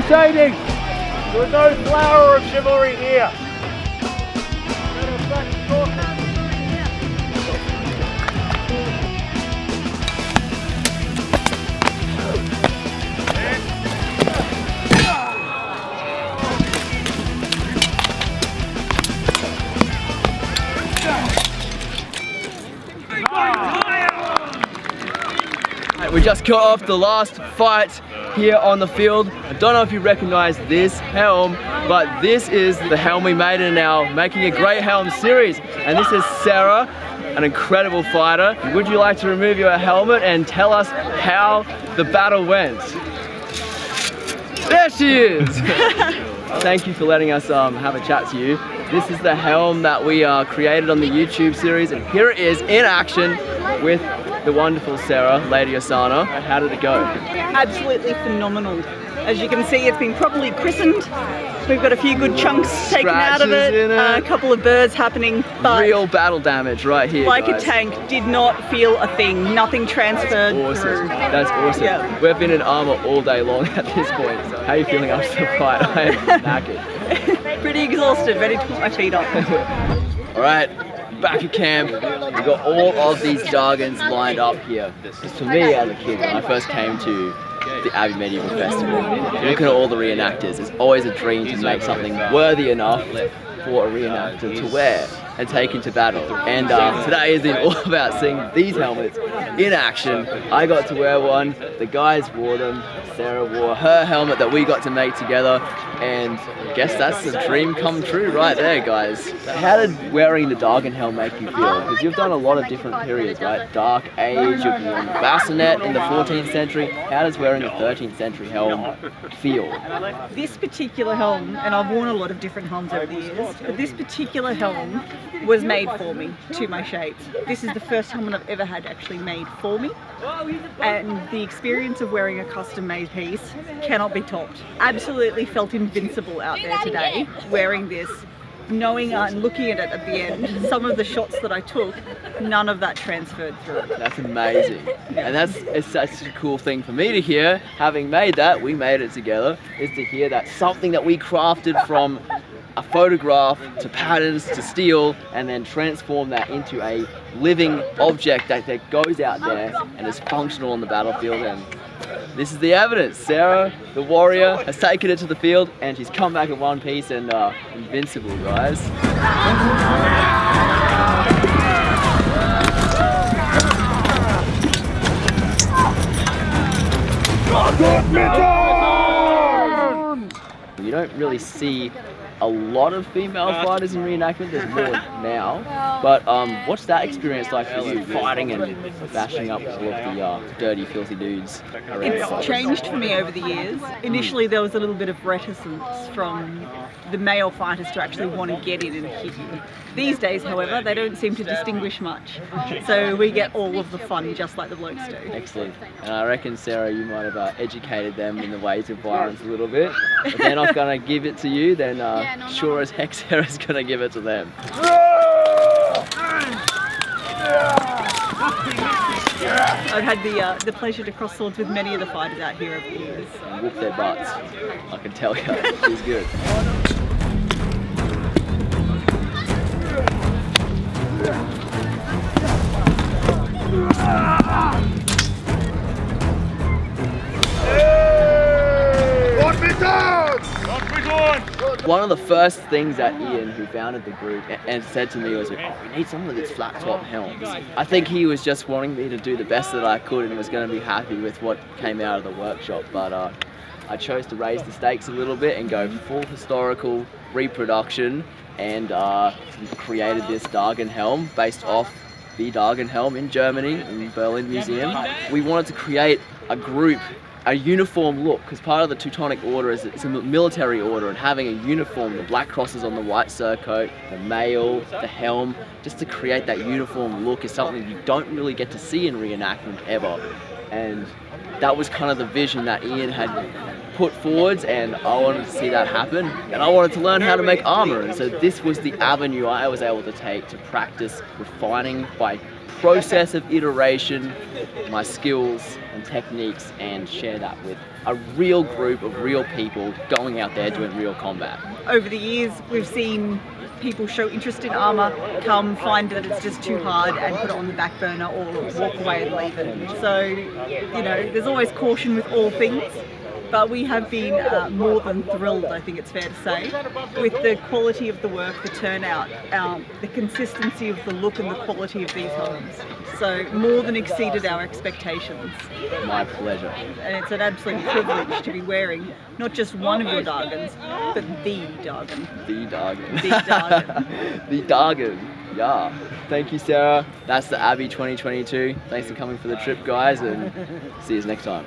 Crusading! There was no flower of chivalry here. We just got off the last fight here on the field. I don't know if you recognize this helm, but this is the helm we made in our Making a Great Helm series. And this is Sarah, an incredible fighter. Would you like to remove your helmet and tell us how the battle went? There she is! Thank you for letting us have a chat to you. This is the helm that we created on the YouTube series, and here it is in action with the wonderful Sarah, Lady Osana. How did it go? Absolutely phenomenal. As you can see, it's been properly christened. We've got a few good chunks taken out of it, a couple of burrs happening, but real battle damage right here, like guys. A tank, did not feel a thing. Nothing transferred through. That's awesome. Yeah. We've been in armour all day long at this point. So how are you feeling after the fight? I am knackered. Pretty exhausted, ready to put my feet up. All right. Back at camp, we've got all of these Dargans lined up here. Because for me as a kid, when I first came to the Abbey Medieval Festival, looking at all the reenactors, it's always a dream to make something worthy enough for a reenactor to wear and take into battle. And today has been all about seeing these helmets in action. I got to wear one, the guys wore them, Sarah wore her helmet that we got to make together, and I guess that's the dream come true right there, guys. How did wearing the Dargan helm make you feel? Because you've done a lot of different periods, right? Dark Age, you've worn the bassinet in the 14th century. How does wearing the 13th century helm feel? This particular helm, and I've worn a lot of different helms over the years, but this particular helm was made for me, to my shapes. This is the first helmet I've ever had actually made for me, and the experience of wearing a custom made piece cannot be topped. Absolutely felt invincible out there today wearing this, knowing and looking at it at the end, some of the shots that I took, none of that transferred through. That's amazing. And it's such a cool thing for me to hear, having made that, we made it together, is to hear that something that we crafted from a photograph to patterns to steel, and then transform that into a living object that goes out there and is functional on the battlefield. And this is the evidence. Sarah, the warrior, has taken it to the field, and she's come back in one piece and invincible, guys. You don't really see a lot of female fighters in reenactment, there's more now, but what's that experience like for you, fighting and bashing up all of the dirty, filthy dudes around? It's changed for me over the years. Initially there was a little bit of reticence from the male fighters to actually want to get in and hit you. These days, however, they don't seem to distinguish much, so we get all of the fun just like the blokes do. Excellent. And I reckon, Sarah, you might have educated them in the ways of violence a little bit. If they're not going to give it to you, then sure as heck Sarah's going to give it to them. I've had the pleasure to cross swords with many of the fighters out here over the years. And whoop their butts, I can tell you. She's good. One of the first things that Ian, who founded the group, and said to me was, oh, we need some of these flat top helms. I think he was just wanting me to do the best that I could and was going to be happy with what came out of the workshop, but I chose to raise the stakes a little bit and go full historical reproduction, and created this Dargan helm based off the Dargan helm in Germany, in the Berlin Museum. We wanted to create a group, a uniform look, because part of the Teutonic Order is it's a military order, and having a uniform, the black crosses on the white surcoat, the mail, the helm, just to create that uniform look is something you don't really get to see in reenactment ever. And that was kind of the vision that Ian had put forwards, and I wanted to see that happen, and I wanted to learn how to make armour, and so this was the avenue I was able to take to practice refining by process of iteration, my skills and techniques, and share that with a real group of real people going out there doing real combat. Over the years, we've seen people show interest in armour, come find that it's just too hard and put it on the back burner or walk away and leave it. So, you know, there's always caution with all things, but we have been more than thrilled, I think it's fair to say, with the quality of the work, the turnout, the consistency of the look and the quality of these helms. So more than exceeded our expectations. My pleasure. And it's an absolute privilege to be wearing not just one of your Dargans, but the Dargan. The Dargan. The Dargan. The Dargan. Yeah. Thank you, Sarah. That's the Abbey 2022. Thanks for coming for the trip, guys, and see you next time.